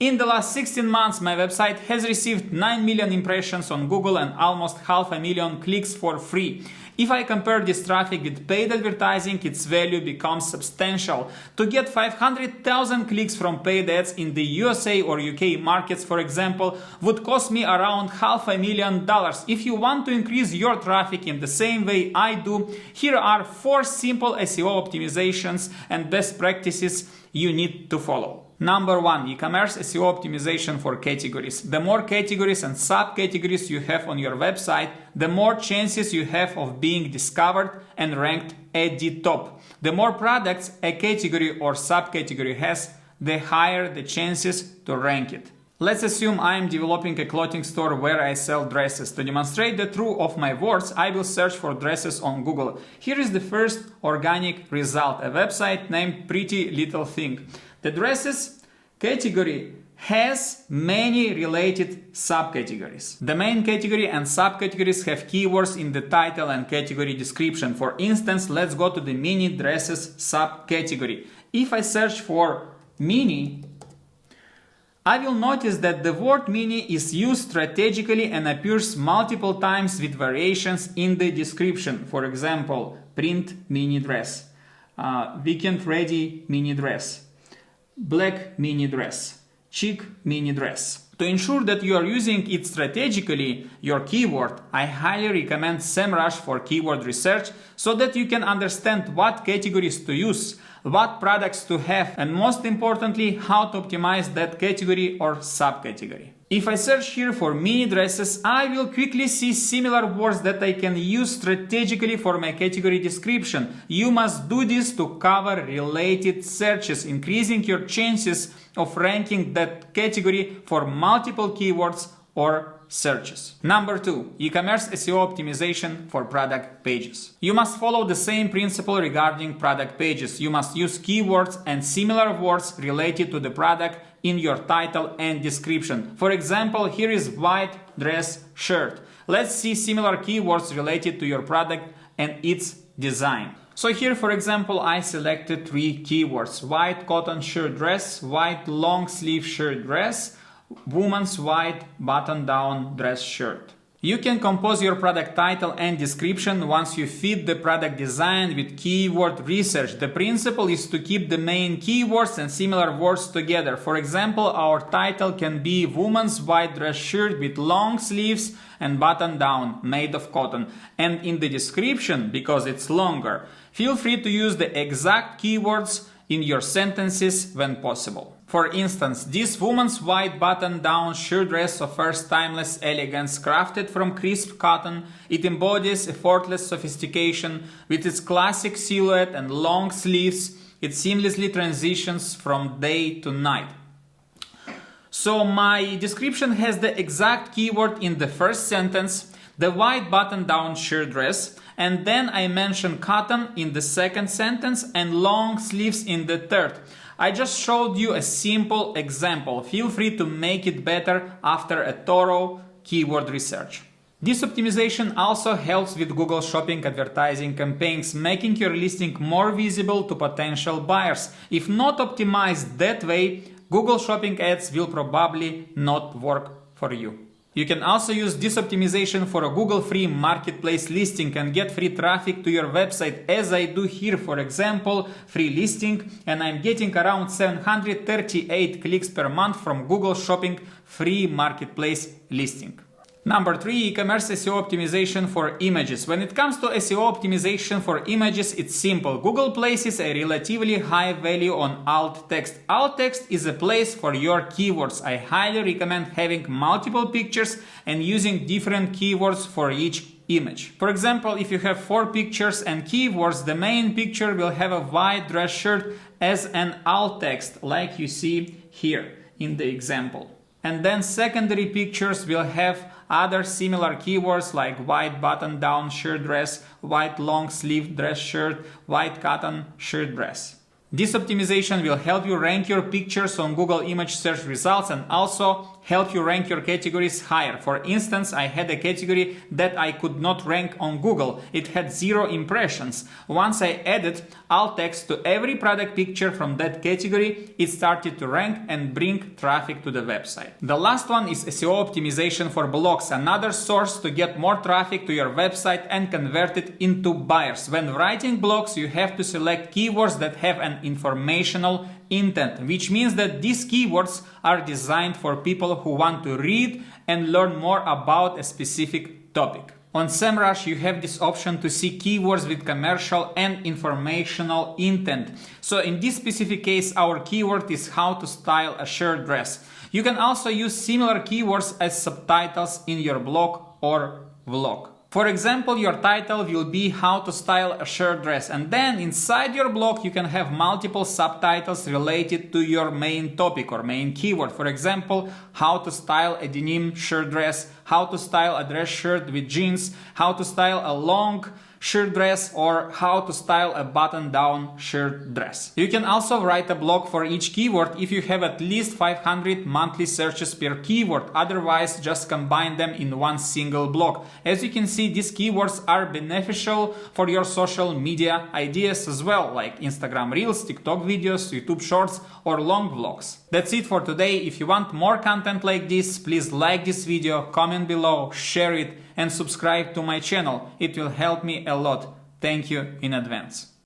In the last 16 months, my website has received 9 million impressions on Google and almost 500,000 clicks for free. If I compare this traffic with paid advertising, its value becomes substantial. To get 500,000 clicks from paid ads in the USA or UK markets, for example, would cost me around $500,000. If you want to increase your traffic in the same way I do, here are 4 simple SEO optimizations and best practices you need to follow. Number 1. E-commerce SEO optimization for categories. The more categories and subcategories you have on your website, the more chances you have of being discovered and ranked at the top. The more products a category or subcategory has, the higher the chances to rank it. Let's assume I am developing a clothing store where I sell dresses. To demonstrate the truth of my words, I will search for dresses on Google. Here is the first organic result, a website named Pretty Little Thing. The dresses category has many related subcategories. The main category and subcategories have keywords in the title and category description. For instance, let's go to the mini dresses subcategory. If I search for mini, I will notice that the word mini is used strategically and appears multiple times with variations in the description. For example, print mini dress, weekend ready mini dress, black mini dress, chic mini dress. To ensure that you are using it strategically, your keyword, I highly recommend SEMrush for keyword research so that you can understand what categories to use, what products to have, and most importantly, how to optimize that category or subcategory. If I search here for mini dresses, I will quickly see similar words that I can use strategically for my category description. You must do this to cover related searches, increasing your chances of ranking that category for multiple keywords or searches. Number 2. E-commerce SEO optimization for product pages. You must follow the same principle regarding product pages. You must use keywords and similar words related to the product in your title and description. For example, here is white dress shirt. Let's see similar keywords related to your product and its design. So here, for example, I selected 3 keywords: white cotton shirt dress, white long sleeve shirt dress, woman's white button-down dress shirt. You can compose your product title and description once you fit the product design with keyword research. The principle is to keep the main keywords and similar words together. For example, our title can be woman's white dress shirt with long sleeves and button down made of cotton. And in the description, because it's longer, feel free to use the exact keywords in your sentences when possible. For instance, this woman's white button-down shirt dress offers timeless elegance. Crafted from crisp cotton, it embodies effortless sophistication. With its classic silhouette and long sleeves, it seamlessly transitions from day to night. So my description has the exact keyword in the first sentence, the white button-down shirt dress, and then I mention cotton in the second sentence and long sleeves in the third. I just showed you a simple example. Feel free to make it better after a thorough keyword research. This optimization also helps with Google Shopping advertising campaigns, making your listing more visible to potential buyers. If not optimized that way, Google Shopping ads will probably not work for you. You can also use this optimization for a Google free marketplace listing and get free traffic to your website, as I do here. For example, free listing, and I'm getting around 738 clicks per month from Google Shopping free marketplace listing. Number 3. E-commerce SEO optimization for images. When it comes to SEO optimization for images, it's simple. Google places a relatively high value on alt text. Alt text is a place for your keywords. I highly recommend having multiple pictures and using different keywords for each image. For example, if you have 4 pictures and keywords, the main picture will have a white dress shirt as an alt text, like you see here in the example. And then secondary pictures will have other similar keywords like white button-down shirt dress, white long-sleeve dress shirt, white cotton shirt dress. This optimization will help you rank your pictures on Google image search results and also help you rank your categories higher. For instance, I had a category that I could not rank on Google. It had 0 impressions. Once I added alt text to every product picture from that category, it started to rank and bring traffic to the website. The last one is SEO optimization for blogs, another source to get more traffic to your website and convert it into buyers. When writing blogs, you have to select keywords that have an informational intent, which means that these keywords are designed for people who want to read and learn more about a specific topic. On SEMrush, you have this option to see keywords with commercial and informational intent. So in this specific case, our keyword is how to style a shirt dress. You can also use similar keywords as subtitles in your blog or vlog. For example, your title will be how to style a shirt dress, and then inside your blog you can have multiple subtitles related to your main topic or main keyword. For example, how to style a denim shirt dress, how to style a dress shirt with jeans, how to style a long shirt dress, or how to style a button-down shirt dress. You can also write a blog for each keyword if you have at least 500 monthly searches per keyword. Otherwise, just combine them in one single blog. As you can see, these keywords are beneficial for your social media ideas as well, like Instagram Reels, TikTok videos, YouTube Shorts, or long vlogs. That's it for today. If you want more content like this, please like this video, comment below, share it, and subscribe to my channel. It will help me a lot. Thank you in advance.